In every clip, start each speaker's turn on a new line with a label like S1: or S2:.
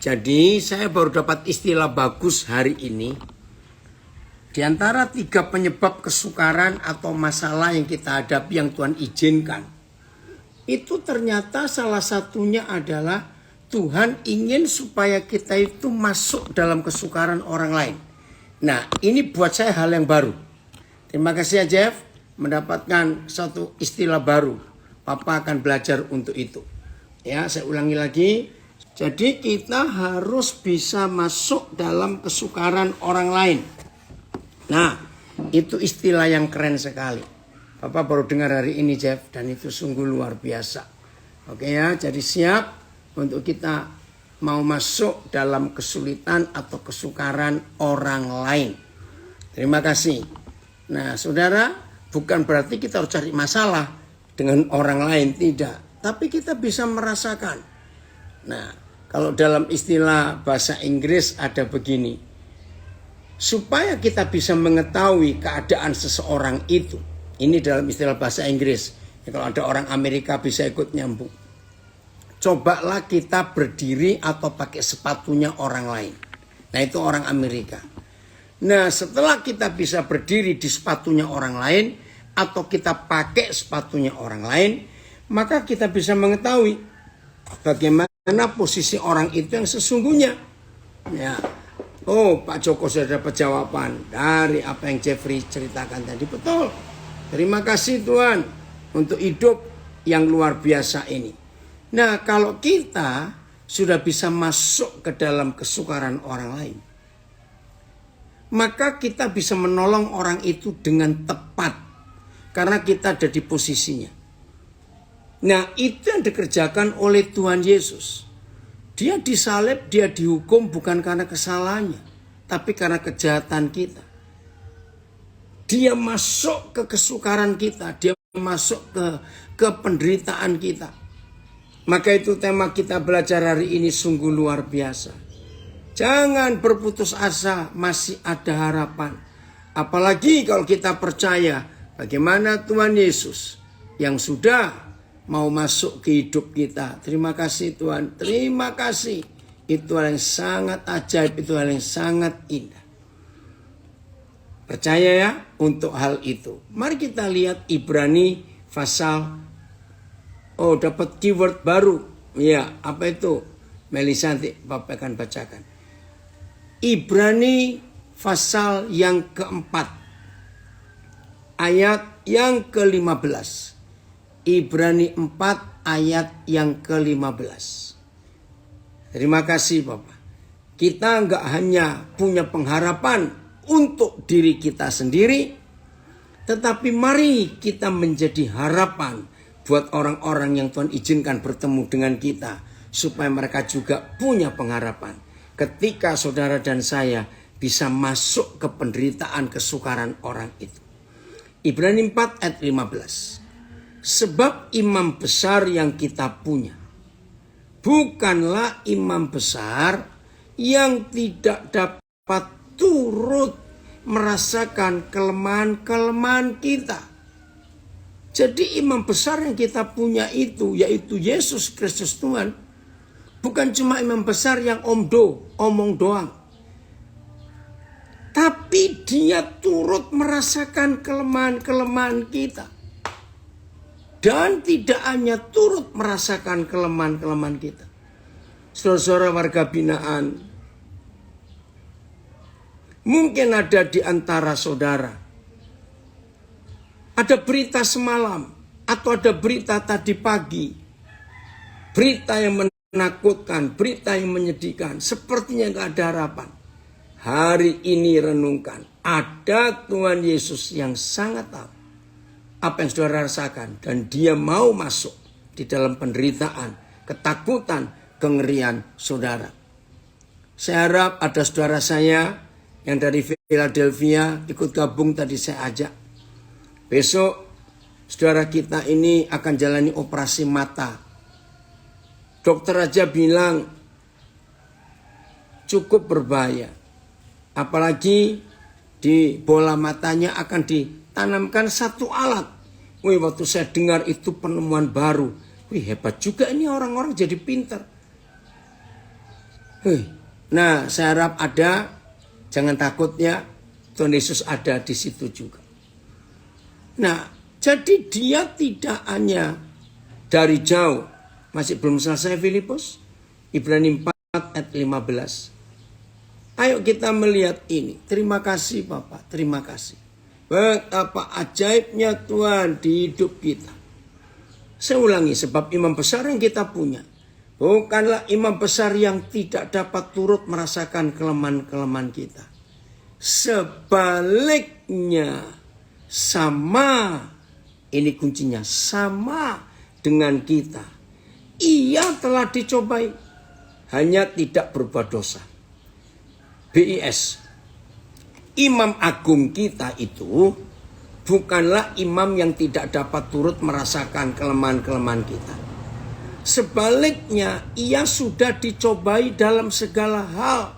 S1: Jadi saya baru dapat istilah bagus hari ini. Di antara 3 penyebab kesukaran atau masalah yang kita hadapi yang Tuhan izinkan, itu ternyata salah satunya adalah Tuhan ingin supaya kita itu masuk dalam kesukaran orang lain. Nah, ini buat saya hal yang baru. Terima kasih ya Jeff, mendapatkan satu istilah baru. Papa akan belajar untuk itu. Ya, saya ulangi lagi. Jadi kita harus bisa masuk dalam kesukaran orang lain. Nah, itu istilah yang keren sekali. Papa baru dengar hari ini Jeff, dan itu sungguh luar biasa. Oke ya, jadi siap untuk kita mau masuk dalam kesulitan atau kesukaran orang lain. Terima kasih. Nah, saudara, bukan berarti kita harus cari masalah dengan orang lain, tidak. Tapi kita bisa merasakan. Nah, kalau dalam istilah bahasa Inggris ada begini. Supaya kita bisa mengetahui keadaan seseorang itu. Ini dalam istilah bahasa Inggris. Ya, kalau ada orang Amerika bisa ikut nyambung. Cobalah kita berdiri atau pakai sepatunya orang lain. Nah, itu orang Amerika. Nah, setelah kita bisa berdiri di sepatunya orang lain atau kita pakai sepatunya orang lain, maka kita bisa mengetahui bagaimana posisi orang itu yang sesungguhnya. Ya. Oh, Pak Joko sudah dapat jawaban dari apa yang Jeffrey ceritakan tadi. Betul. Terima kasih Tuhan untuk hidup yang luar biasa ini. Nah, kalau kita sudah bisa masuk ke dalam kesukaran orang lain, maka kita bisa menolong orang itu dengan tepat. Karena kita ada di posisinya. Nah, itu yang dikerjakan oleh Tuhan Yesus. Dia disalib, dia dihukum bukan karena kesalahannya, tapi karena kejahatan kita. Dia masuk ke kesukaran kita, dia masuk ke penderitaan kita. Maka itu tema kita belajar hari ini sungguh luar biasa. Jangan berputus asa, masih ada harapan. Apalagi kalau kita percaya bagaimana Tuhan Yesus yang sudah mau masuk ke hidup kita. Terima kasih Tuhan. Terima kasih. Itu hal yang sangat ajaib. Itu hal yang sangat indah. Percaya ya untuk hal itu. Mari kita lihat Ibrani pasal. Oh, dapat keyword baru. Ya, apa itu? Melisanti, Bapak akan bacakan. Ibrani pasal yang keempat. Ayat yang ke-15. Ibrani 4 ayat yang ke-15. Terima kasih Bapak. Kita enggak hanya punya pengharapan untuk diri kita sendiri, tetapi mari kita menjadi harapan buat orang-orang yang Tuhan izinkan bertemu dengan kita, supaya mereka juga punya pengharapan. Ketika saudara dan saya bisa masuk ke penderitaan kesukaran orang itu. Ibrani 4 ayat 15. Sebab imam besar yang kita punya bukanlah imam besar yang tidak dapat turut merasakan kelemahan-kelemahan kita. Jadi imam besar yang kita punya itu, yaitu Yesus Kristus Tuhan, bukan cuma imam besar yang omong doang. Tapi dia turut merasakan kelemahan-kelemahan kita. Dan tidak hanya turut merasakan kelemahan-kelemahan kita. Saudara-saudara warga binaan, mungkin ada di antara saudara, ada berita semalam, atau ada berita tadi pagi, berita yang menakutkan, berita yang menyedihkan, sepertinya gak ada harapan. Hari ini renungkan, ada Tuhan Yesus yang sangat tahu apa yang saudara rasakan, dan dia mau masuk di dalam penderitaan, ketakutan, kengerian saudara. Saya harap ada saudara saya yang dari Philadelphia ikut gabung tadi saya ajak. Besok saudara kita ini akan jalani operasi mata. Dokter aja bilang cukup berbahaya. Apalagi di bola matanya akan ditanamkan satu alat. Wih, waktu saya dengar itu penemuan baru. Wih, hebat juga ini orang-orang jadi pintar. Nah, saya harap ada, jangan takut ya, Tuhan Yesus ada di situ juga. Nah, jadi dia tidak hanya dari jauh, masih belum selesai Filipus, Ibrani 4 ayat 15. Ayo kita melihat ini. Terima kasih Bapak, terima kasih. Betapa ajaibnya Tuhan di hidup kita. Saya ulangi, sebab imam besar yang kita punya bukanlah imam besar yang tidak dapat turut merasakan kelemahan-kelemahan kita. Sebaliknya, sama, ini kuncinya, sama dengan kita. Ia telah dicobai, hanya tidak berbuat dosa. BIS, imam agung kita itu bukanlah imam yang tidak dapat turut merasakan kelemahan-kelemahan kita. Sebaliknya, ia sudah dicobai dalam segala hal.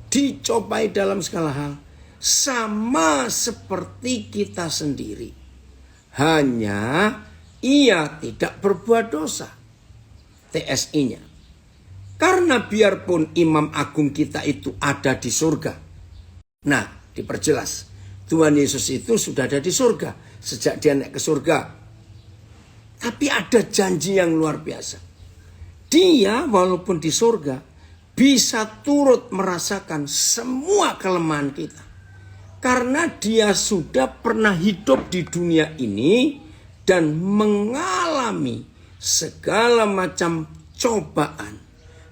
S1: Dicobai dalam segala hal. Sama seperti kita sendiri. Hanya ia tidak berbuat dosa. TSI-nya. Karena biarpun imam agung kita itu ada di surga. Nah, diperjelas. Tuhan Yesus itu sudah ada di surga. Sejak dia naik ke surga. Tapi ada janji yang luar biasa. Dia walaupun di surga bisa turut merasakan semua kelemahan kita. Karena dia sudah pernah hidup di dunia ini dan mengalami segala macam cobaan.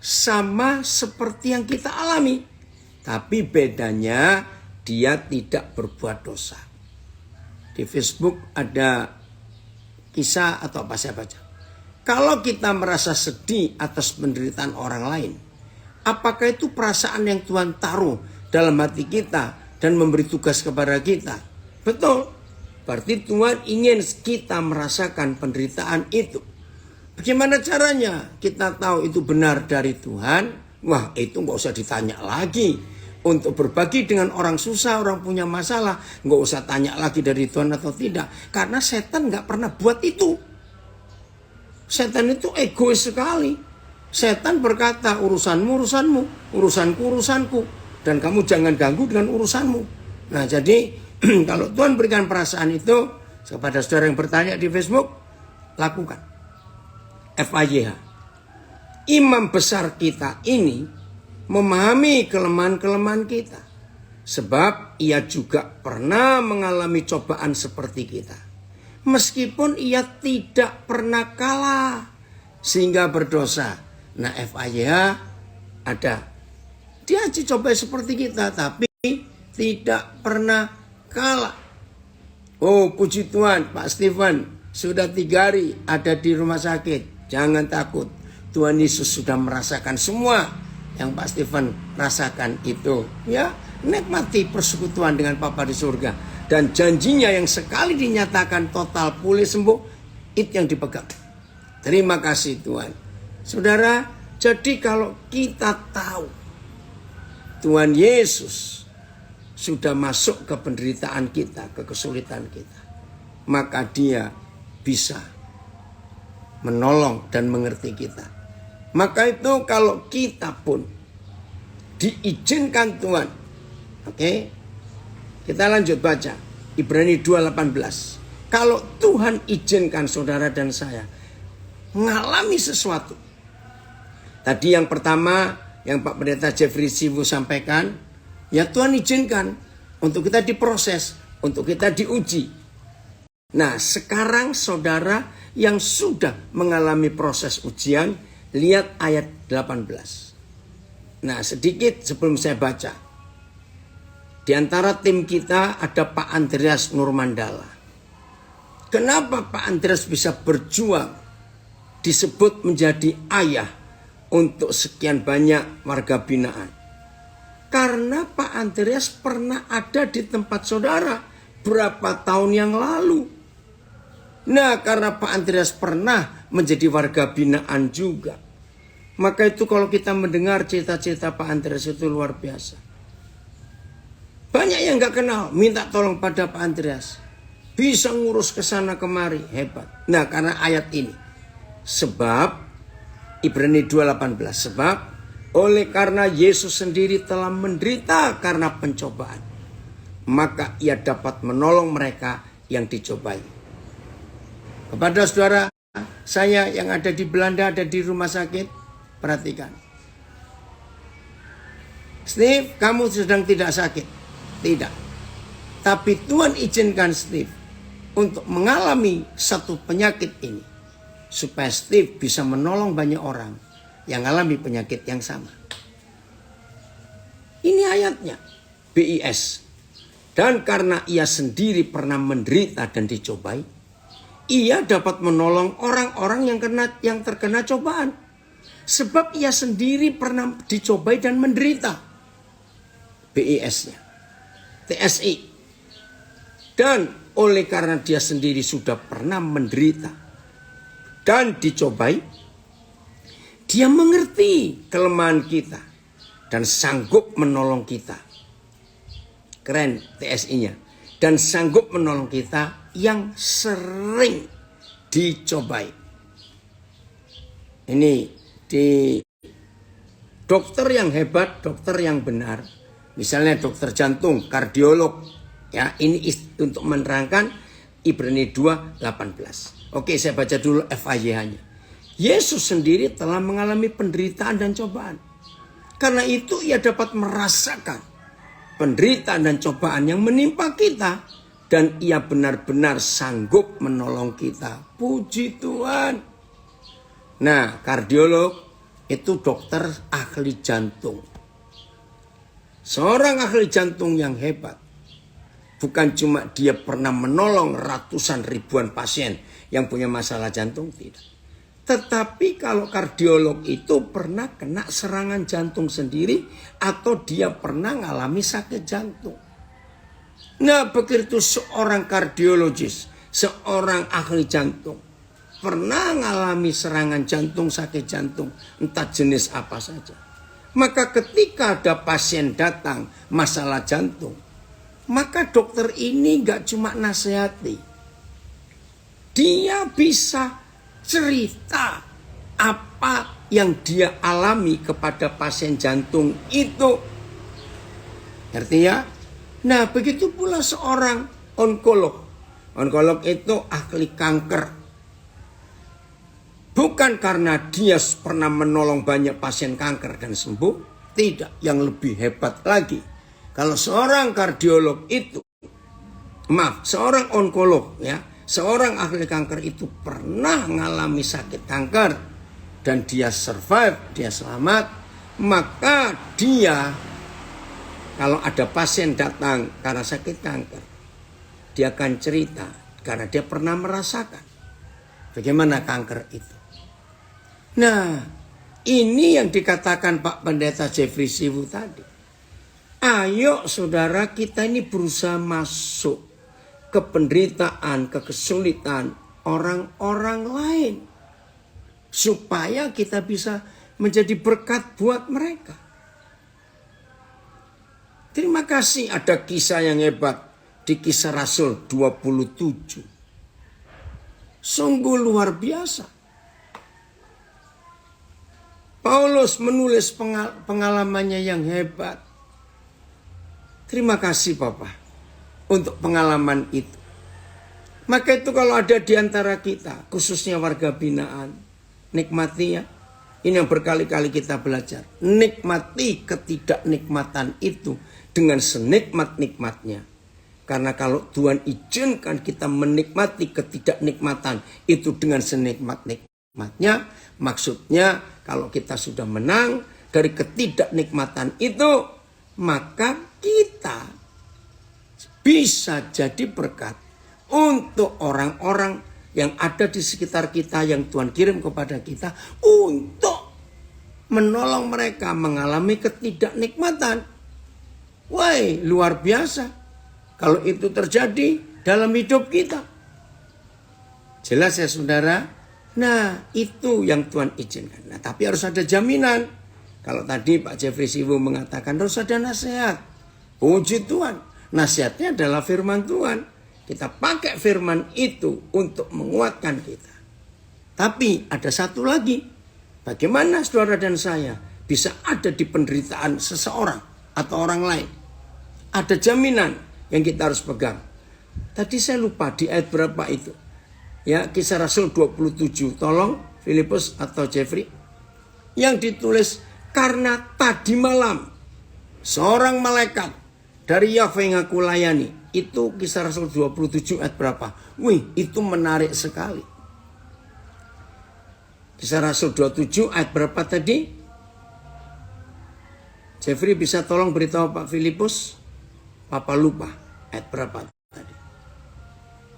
S1: Sama seperti yang kita alami. Tapi bedanya dia tidak berbuat dosa. Di Facebook ada kisah atau apa saya baca. Kalau kita merasa sedih atas penderitaan orang lain, apakah itu perasaan yang Tuhan taruh dalam hati kita dan memberi tugas kepada kita? Betul. Berarti Tuhan ingin kita merasakan penderitaan itu. Bagaimana caranya kita tahu itu benar dari Tuhan? Wah, itu nggak usah ditanya lagi. Untuk berbagi dengan orang susah, orang punya masalah, nggak usah tanya lagi dari Tuhan atau tidak. Karena setan nggak pernah buat itu. Setan itu egois sekali. Setan berkata, urusanmu, urusanmu, urusanku, urusanku. Dan kamu jangan ganggu dengan urusanmu. Nah, jadi kalau Tuhan berikan perasaan itu kepada saudara yang bertanya di Facebook, lakukan. FIYH. Imam besar kita ini memahami kelemahan-kelemahan kita. Sebab ia juga pernah mengalami cobaan seperti kita. Meskipun ia tidak pernah kalah sehingga berdosa. Nah, FIYH ada. Dia dicobai seperti kita tapi tidak pernah kalah. Oh, puji Tuhan, Pak Stephen sudah 3 hari ada di rumah sakit. Jangan takut. Tuhan Yesus sudah merasakan semua yang Pak Stephen rasakan itu. Ya, nikmati persekutuan dengan Bapa di surga. Dan janjinya yang sekali dinyatakan total pulih sembuh, itu yang dipegang. Terima kasih Tuhan. Saudara, jadi kalau kita tahu Tuhan Yesus sudah masuk ke penderitaan kita, ke kesulitan kita, maka dia bisa menolong dan mengerti kita. Maka itu kalau kita pun diizinkan Tuhan. Oke. Kita lanjut baca. Ibrani 2:18. Kalau Tuhan izinkan saudara dan saya mengalami sesuatu. Tadi yang pertama yang Pak Pendeta Jeffrey Siwu sampaikan, ya Tuhan izinkan untuk kita diproses, untuk kita diuji. Nah, sekarang saudara yang sudah mengalami proses ujian, lihat ayat 18. Nah, sedikit sebelum saya baca. Di antara tim kita ada Pak Andreas Nurmandala. Kenapa Pak Andreas bisa berjuang disebut menjadi ayah untuk sekian banyak warga binaan? Karena Pak Andreas pernah ada di tempat saudara berapa tahun yang lalu. Nah, karena Pak Andreas pernah menjadi warga binaan juga, maka itu kalau kita mendengar cerita-cerita Pak Andreas itu luar biasa. Banyak yang gak kenal, minta tolong pada Pak Andreas. Bisa ngurus kesana kemari, hebat. Nah, karena ayat ini. Sebab, Ibrani 2:18. Sebab, Oleh karena Yesus sendiri telah menderita karena pencobaan, maka ia dapat menolong mereka yang dicobai. Kepada saudara saya yang ada di Belanda, ada di rumah sakit, perhatikan. Steve, kamu sedang tidak sakit. Tidak. Tapi Tuhan izinkan Steve untuk mengalami satu penyakit ini, supaya Steve bisa menolong banyak orang yang alami penyakit yang sama. Ini ayatnya, BIS. Dan karena ia sendiri pernah menderita dan dicobai, ia dapat menolong orang-orang yang terkena cobaan. Sebab ia sendiri pernah dicobai dan menderita. BIS-nya. TSI. Dan oleh karena dia sendiri sudah pernah menderita dan dicobai, dia mengerti kelemahan kita dan sanggup menolong kita. Keren TSI-nya. Dan sanggup menolong kita yang sering dicobai. Ini di dokter yang hebat, dokter yang benar. Misalnya dokter jantung, kardiolog. Ya, ini untuk menerangkan Ibrani 2:18. Oke, saya baca dulu FAYH-nya. Yesus sendiri telah mengalami penderitaan dan cobaan. Karena itu ia dapat merasakan penderitaan dan cobaan yang menimpa kita. Dan ia benar-benar sanggup menolong kita. Puji Tuhan. Nah, kardiolog itu dokter ahli jantung. Seorang ahli jantung yang hebat. Bukan cuma dia pernah menolong ratusan ribuan pasien yang punya masalah jantung, tidak. Tetapi kalau kardiolog itu pernah kena serangan jantung sendiri atau dia pernah mengalami sakit jantung. Nah, begitu seorang kardiologis, seorang ahli jantung pernah mengalami serangan jantung, sakit jantung, entah jenis apa saja. Maka ketika ada pasien datang masalah jantung, maka dokter ini gak cuma nasihati. Dia bisa cerita apa yang dia alami kepada pasien jantung itu. Ngerti ya? Nah, begitu pula seorang onkolog. Onkolog itu ahli kanker. Bukan karena dia pernah menolong banyak pasien kanker dan sembuh. Tidak, yang lebih hebat lagi. Kalau seorang kardiolog itu, seorang onkolog ya, seorang ahli kanker itu pernah mengalami sakit kanker dan dia survive, dia selamat, maka dia kalau ada pasien datang karena sakit kanker, dia akan cerita karena dia pernah merasakan bagaimana kanker itu. Nah, ini yang dikatakan Pak Pendeta Jeffrey Siwu tadi. Ayo saudara, kita ini berusaha masuk ke penderitaan, ke kesulitan orang-orang lain. Supaya kita bisa menjadi berkat buat mereka. Terima kasih ada kisah yang hebat di Kisah Rasul 27. Sungguh luar biasa. Paulus menulis pengalamannya yang hebat. Terima kasih Bapak untuk pengalaman itu. Maka itu kalau ada di antara kita, khususnya warga binaan, nikmati ya. Ini yang berkali-kali kita belajar. Nikmati ketidaknikmatan itu dengan senikmat-nikmatnya. Karena kalau Tuhan izinkan kita menikmati ketidaknikmatan itu dengan senikmat-nikmatnya, maksudnya kalau kita sudah menang dari ketidaknikmatan itu, maka kita bisa jadi berkat untuk orang-orang yang ada di sekitar kita, yang Tuhan kirim kepada kita, untuk menolong mereka mengalami ketidaknikmatan. Wah, luar biasa kalau itu terjadi dalam hidup kita. Jelas ya saudara? Nah, itu yang Tuhan izinkan. Nah, tapi harus ada jaminan. Kalau tadi Pak Jeffrey Siwu mengatakan harus ada nasihat. Puji Tuhan. Nasihatnya adalah firman Tuhan. Kita pakai firman itu untuk menguatkan kita. Tapi ada satu lagi. Bagaimana saudara dan saya bisa ada di penderitaan seseorang atau orang lain. Ada jaminan yang kita harus pegang. Tadi saya lupa di ayat berapa itu. Ya, Kisah Rasul 27. Tolong Filipus atau Jeffrey. Yang ditulis, karena tadi malam seorang malaikat dari Yahweh yang aku layani. Itu Kisah Rasul 27 ayat berapa? Wih, itu menarik sekali. Kisah Rasul 27 ayat berapa tadi? Jeffrey bisa tolong beritahu Pak Filipus? Papa lupa ayat berapa tadi.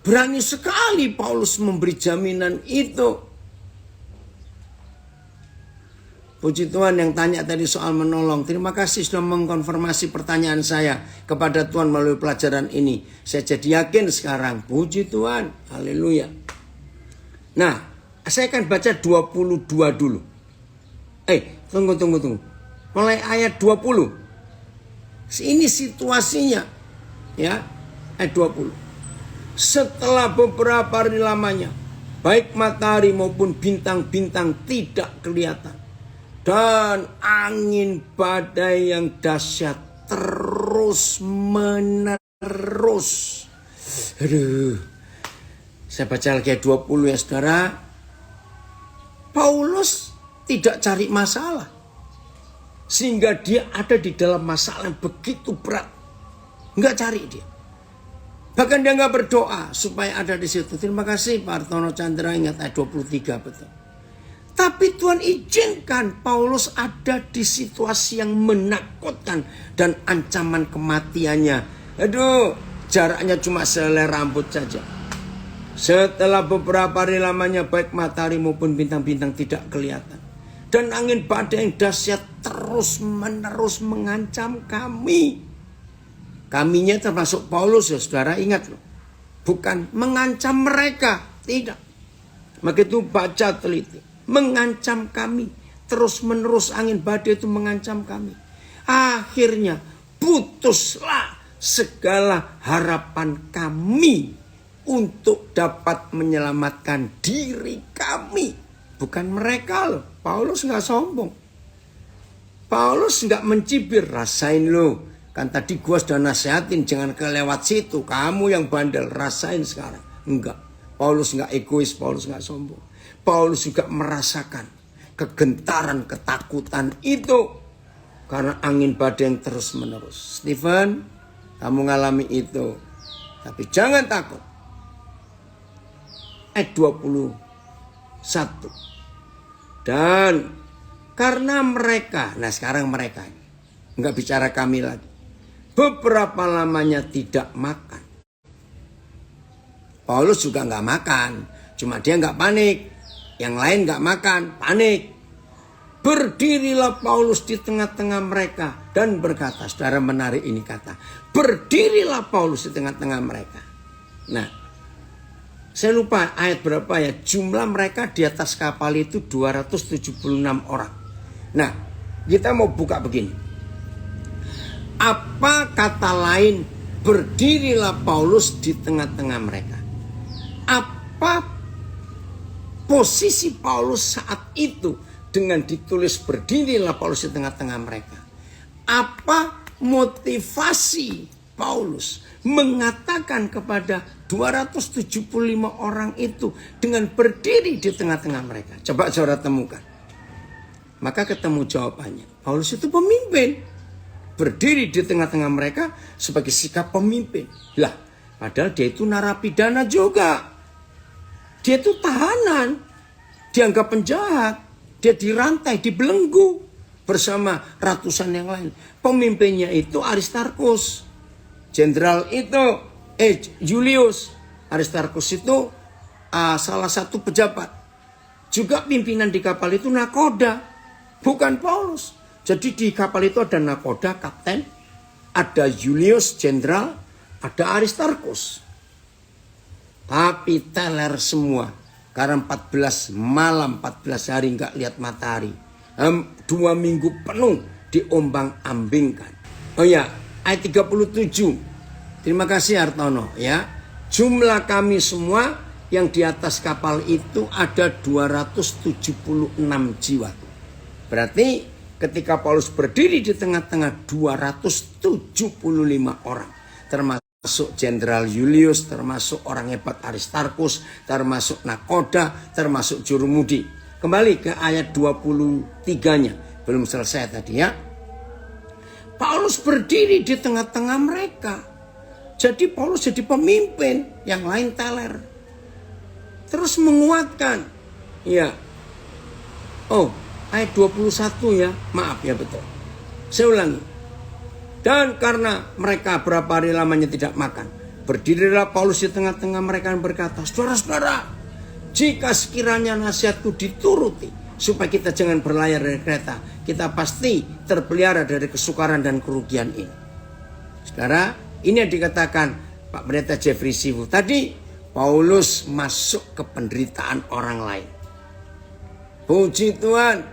S1: Berani sekali Paulus memberi jaminan itu. Puji Tuhan yang tanya tadi soal menolong. Terima kasih sudah mengkonfirmasi pertanyaan saya kepada Tuhan melalui pelajaran ini. Saya jadi yakin sekarang. Puji Tuhan. Haleluya. Nah, saya akan baca 22 dulu. Tunggu. Mulai ayat 20. Ini situasinya. Ya, ayat 20. Setelah beberapa hari lamanya, baik matahari maupun bintang-bintang tidak kelihatan. Dan angin badai yang dahsyat terus menerus. Saya baca lagi ayat 20 ya saudara. Paulus tidak cari masalah. Sehingga dia ada di dalam masalah yang begitu berat. Enggak cari dia. Bahkan dia enggak berdoa supaya ada di situ. Terima kasih Pak Artono Chandra, ingat ayat 23 betul. Tapi Tuhan izinkan Paulus ada di situasi yang menakutkan dan ancaman kematiannya. Jaraknya cuma selai rambut saja. Setelah beberapa hari lamanya baik matahari maupun bintang-bintang tidak kelihatan. Dan angin badai yang dahsyat terus menerus mengancam kami. Kaminya termasuk Paulus ya saudara, ingat loh. Bukan mengancam mereka, tidak. Maka itu baca teliti. Mengancam kami. Terus menerus angin badai itu mengancam kami. Akhirnya putuslah segala harapan kami untuk dapat menyelamatkan diri kami. Bukan mereka loh. Paulus gak sombong. Paulus gak mencibir. Rasain lo. Kan tadi gua sudah nasihatin jangan kelewat situ. Kamu yang bandel rasain sekarang. Enggak. Paulus gak egois. Paulus gak sombong. Paulus juga merasakan kegentaran, ketakutan itu. Karena angin badai yang terus menerus. Stephen, kamu ngalami itu. Tapi jangan takut. Ayat 21. Dan karena mereka, nah sekarang mereka. Enggak bicara kami lagi. Beberapa lamanya tidak makan. Paulus juga enggak makan. Cuma dia enggak panik. Yang lain gak makan, panik. Berdirilah Paulus di tengah-tengah mereka dan berkata, saudara menarik ini kata, berdirilah Paulus di tengah-tengah mereka. Nah, saya lupa ayat berapa ya, jumlah mereka di atas kapal itu 276 orang. Nah, kita mau buka begini. Apa kata lain berdirilah Paulus di tengah-tengah mereka? Apa posisi Paulus saat itu dengan ditulis berdirilah Paulus di tengah-tengah mereka? Apa motivasi Paulus mengatakan kepada 275 orang itu dengan berdiri di tengah-tengah mereka? Coba saudara temukan. Maka ketemu jawabannya. Paulus itu pemimpin. Berdiri di tengah-tengah mereka sebagai sikap pemimpin. Lah, padahal dia itu narapidana juga. Dia itu tahanan, dianggap penjahat, dia dirantai, dibelenggu bersama ratusan yang lain. Pemimpinnya itu Aristarkus, jenderal itu Julius. Aristarkus itu salah satu pejabat. Juga pimpinan di kapal itu nakoda, bukan Paulus. Jadi di kapal itu ada nakoda, kapten, ada Julius, jenderal, ada Aristarkus. Tapi teler semua. Karena 14 malam, 14 hari nggak lihat matahari. 2 minggu penuh diombang-ambingkan. Oh ya, ayat 37. Terima kasih Artono ya. Jumlah kami semua yang di atas kapal itu ada 276 jiwa. Berarti ketika Paulus berdiri di tengah-tengah 275 orang, termasuk Jenderal Julius, termasuk orang hebat Aristarkus, termasuk nakoda, termasuk jurumudi. Kembali ke ayat 23-nya, belum selesai tadi ya. Paulus berdiri di tengah-tengah mereka. Jadi Paulus jadi pemimpin, yang lain teler. Terus menguatkan. Ya. Oh, ayat 21 ya. Maaf ya, betul. Saya ulangi. Dan karena mereka berapa hari lamanya tidak makan, berdirilah Paulus di tengah-tengah mereka dan berkata, saudara-saudara, jika sekiranya nasihatku dituruti, supaya kita jangan berlayar dari kereta, kita pasti terpelihara dari kesukaran dan kerugian ini. Saudara, ini yang dikatakan Pak Pendeta Jeffrey Siwu. Tadi Paulus masuk ke penderitaan orang lain. Puji Tuhan.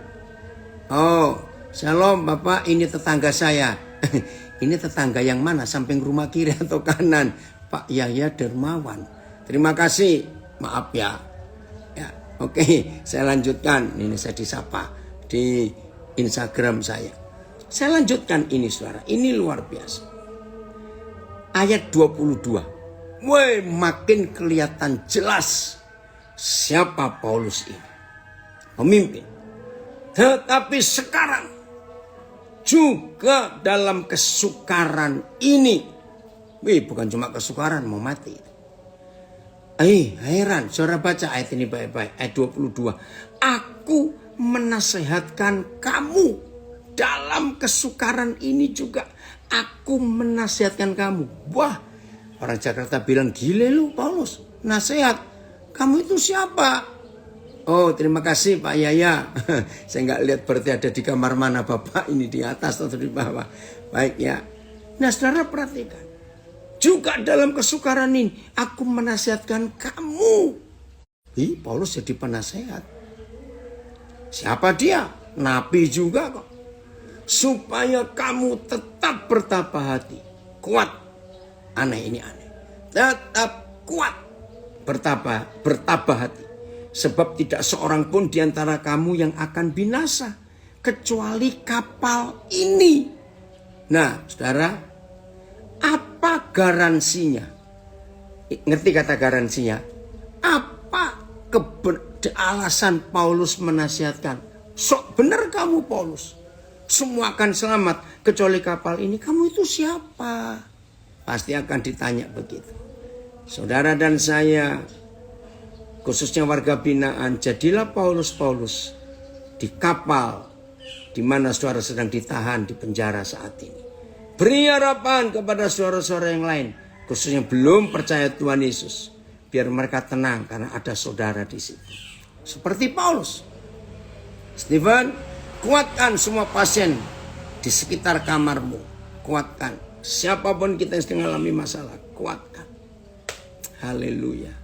S1: Oh, shalom Bapak, ini tetangga saya. Ini tetangga yang mana? Samping rumah kiri atau kanan? Pak Yahya Dermawan. Terima kasih. Maaf ya. Ya, oke, saya lanjutkan. Ini saya disapa di Instagram saya. Saya lanjutkan ini saudara. Ini luar biasa. Ayat 22. Woi, makin kelihatan jelas siapa Paulus ini. Pemimpin. Tetapi sekarang juga dalam kesukaran ini. Bukan cuma kesukaran, mau mati. Heran, saudara baca ayat ini baik-baik. Ayat 22. Aku menasehatkan kamu dalam kesukaran ini juga. Aku menasihatkan kamu. Wah, orang Jakarta bilang, gile lu Paulus, nasihat. Kamu itu siapa? Oh, terima kasih Pak Yaya. Saya nggak lihat berarti ada di kamar mana Bapak, ini di atas atau di bawah. Baik ya. Nah saudara perhatikan. Juga dalam kesukaran ini, aku menasihatkan kamu. Paulus jadi penasehat. Siapa dia? Nabi juga kok. Supaya kamu tetap bertabah hati. Kuat. Aneh ini aneh. Tetap kuat. Bertabah hati. Sebab tidak seorang pun di antara kamu yang akan binasa. Kecuali kapal ini. Nah saudara. Apa garansinya? Ngerti kata garansinya? Apa alasan Paulus menasihatkan? Sok benar kamu Paulus. Semua akan selamat kecuali kapal ini. Kamu itu siapa? Pasti akan ditanya begitu. Saudara dan saya, khususnya warga binaan, jadilah Paulus di kapal di mana saudara sedang ditahan di penjara saat ini. Beri harapan kepada saudara-saudara yang lain, khususnya belum percaya Tuhan Yesus, biar mereka tenang karena ada saudara di situ. Seperti Paulus. Stephen, kuatkan semua pasien di sekitar kamarmu. Kuatkan. Siapapun kita yang sedang mengalami masalah, kuatkan. Haleluya.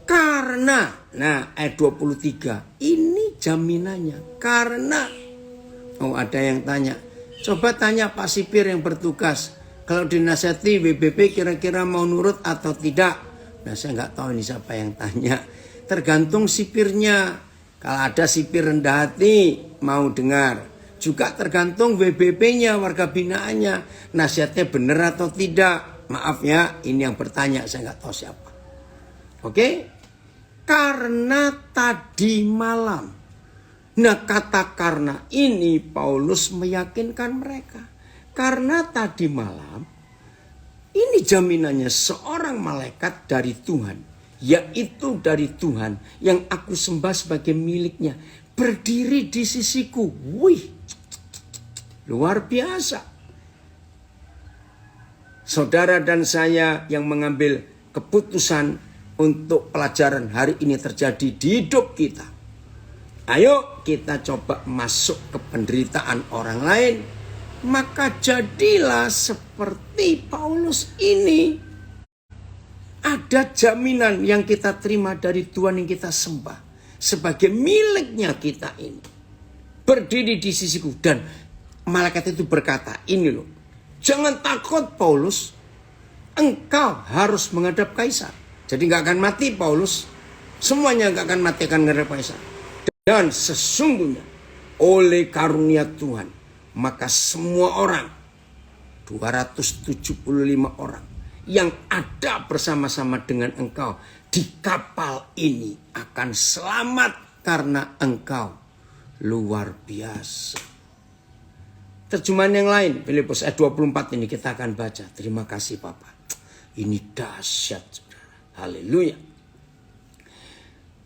S1: Karena, ayat 23, ini jaminannya. Karena, ada yang tanya, coba tanya Pak Sipir yang bertugas, kalau dinasihati WBP kira-kira mau nurut atau tidak? Nah saya nggak tahu ini siapa yang tanya. Tergantung sipirnya. Kalau ada sipir rendah hati mau dengar. Juga tergantung WBP-nya, warga binaannya. Nasihatnya benar atau tidak. Maaf ya, ini yang bertanya, saya nggak tahu siapa. Oke? Karena tadi malam. Nah kata karena ini Paulus meyakinkan mereka. Karena tadi malam, ini jaminannya seorang malaikat dari Tuhan. Yaitu dari Tuhan yang aku sembah sebagai miliknya. Berdiri di sisiku. Wih, luar biasa. Saudara dan saya yang mengambil keputusan untuk pelajaran hari ini terjadi di hidup kita. Ayo kita coba masuk ke penderitaan orang lain. Maka jadilah seperti Paulus ini. Ada jaminan yang kita terima dari Tuhan yang kita sembah. Sebagai miliknya kita ini. Berdiri di sisiku. Dan malaikat itu berkata, ini loh. Jangan takut Paulus. Engkau harus menghadap Kaisar. Jadi gak akan mati Paulus. Semuanya gak akan mati, akan menghadap Kaisar. Dan sesungguhnya oleh karunia Tuhan, maka semua orang, 275 orang yang ada bersama-sama dengan engkau di kapal ini akan selamat karena engkau luar biasa. Terjemahan yang lain, Filipus ayat 24 ini kita akan baca. Terima kasih Papa. Ini dahsyat, saudara. Haleluya.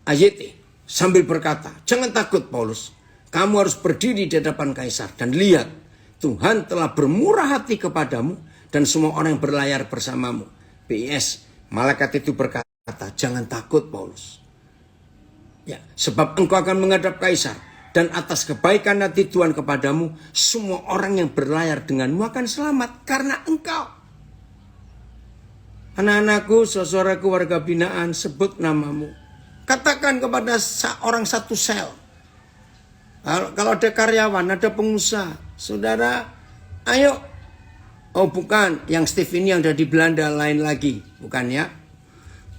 S1: Ayat sambil berkata, jangan takut Paulus. Kamu harus berdiri di hadapan Kaisar. Dan lihat, Tuhan telah bermurah hati kepadamu dan semua orang yang berlayar bersamamu. PS, malaikat itu berkata, jangan takut Paulus. Ya, sebab engkau akan menghadap Kaisar. Dan atas kebaikan hati Tuhan kepadamu, semua orang yang berlayar denganmu akan selamat karena engkau. Anak-anakku, saudaraku, warga binaan, sebut namamu. Katakan kepada orang satu sel. Kalau ada karyawan, ada pengusaha, saudara, ayo. Oh bukan, yang Steve ini yang ada di Belanda lain lagi, bukan ya.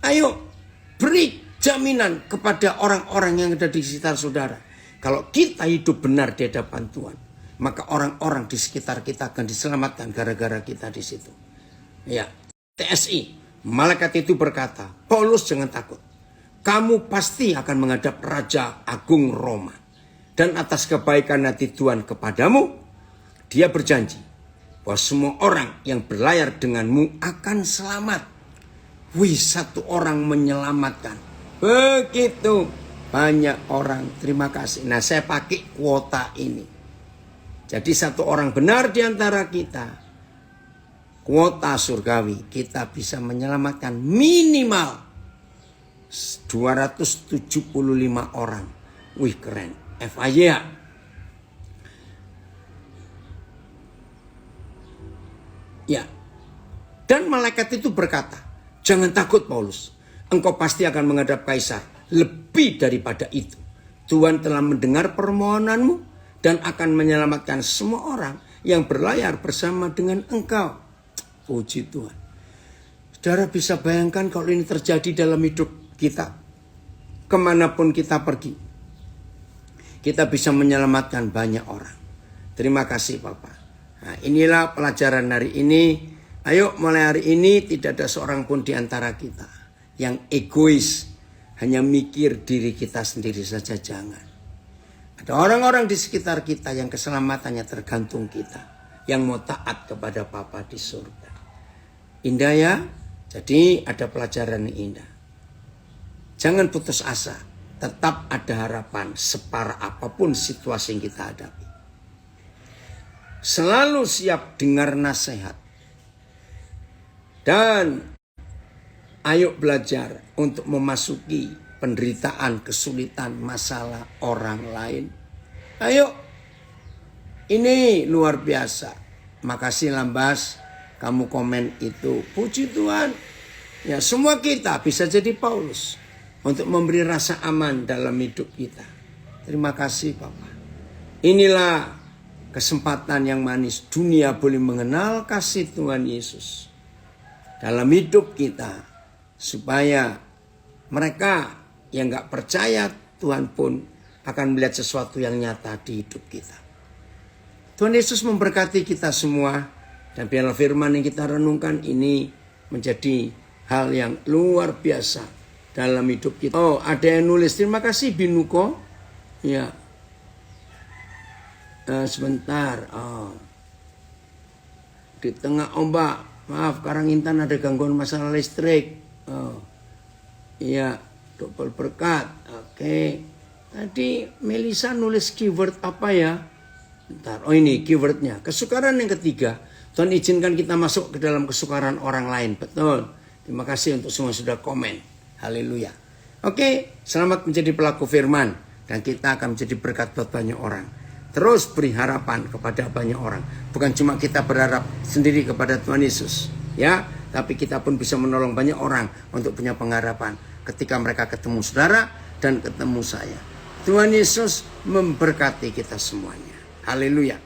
S1: Ayo, beri jaminan kepada orang-orang yang ada di sekitar saudara. Kalau kita hidup benar di hadapan Tuhan, maka orang-orang di sekitar kita akan diselamatkan gara-gara kita di situ. Ya, TSI, malaikat itu berkata, Paulus jangan takut. Kamu pasti akan menghadap Raja Agung Roma. Dan atas kebaikan hati Tuhan kepadamu, dia berjanji bahwa semua orang yang berlayar denganmu akan selamat. Wih, satu orang menyelamatkan. Begitu banyak orang, terima kasih. Nah, saya pakai kuota ini. Jadi satu orang benar di antara kita, kuota surgawi, kita bisa menyelamatkan minimal 275 orang. Wih, keren. FIA. Ya. Dan malaikat itu berkata, jangan takut Paulus. Engkau pasti akan menghadap Kaisar. Lebih daripada itu, Tuhan telah mendengar permohonanmu dan akan menyelamatkan semua orang yang berlayar bersama dengan engkau. Puji Tuhan. Saudara bisa bayangkan kalau ini terjadi dalam hidup kita. Kemanapun kita pergi, kita bisa menyelamatkan banyak orang. Terima kasih Bapak. Nah, inilah pelajaran hari ini. Ayo mulai hari ini tidak ada seorang pun di antara kita yang egois. Hanya mikir diri kita sendiri saja, jangan. Ada orang-orang di sekitar kita yang keselamatannya tergantung kita. Yang mau taat kepada Bapa di surga. Indah ya? Jadi ada pelajaran yang indah. Jangan putus asa. Tetap ada harapan separah apapun situasi yang kita hadapi. Selalu siap dengar nasihat. Dan ayo belajar untuk memasuki penderitaan, kesulitan, masalah orang lain. Ayo. Ini luar biasa. Makasih Lambas, kamu komen itu. Puji Tuhan. Ya, semua kita bisa jadi Paulus untuk memberi rasa aman dalam hidup kita. Terima kasih Bapak. Inilah kesempatan yang manis. Dunia boleh mengenal kasih Tuhan Yesus dalam hidup kita. Supaya mereka yang gak percaya Tuhan pun akan melihat sesuatu yang nyata di hidup kita. Tuhan Yesus memberkati kita semua. Dan biarlah firman yang kita renungkan ini menjadi hal yang luar biasa dalam hidup kita. Oh, ada yang nulis, terima kasih Binuko. Ya, sebentar. Oh. Di tengah ombak, maaf Karangintan ada gangguan masalah listrik. Oh, iya, double berkat. Oke. Tadi Melisa nulis keyword apa ya? Bentar. Oh ini keywordnya. Kesukaran yang ketiga. Tuhan izinkan kita masuk ke dalam kesukaran orang lain. Betul. Terima kasih untuk semua sudah komen. Haleluya. Oke. Selamat menjadi pelaku firman. Dan kita akan menjadi berkat buat banyak orang. Terus beri harapan kepada banyak orang. Bukan cuma kita berharap sendiri kepada Tuhan Yesus. Ya. Tapi kita pun bisa menolong banyak orang untuk punya pengharapan ketika mereka ketemu saudara dan ketemu saya. Tuhan Yesus memberkati kita semuanya. Haleluya.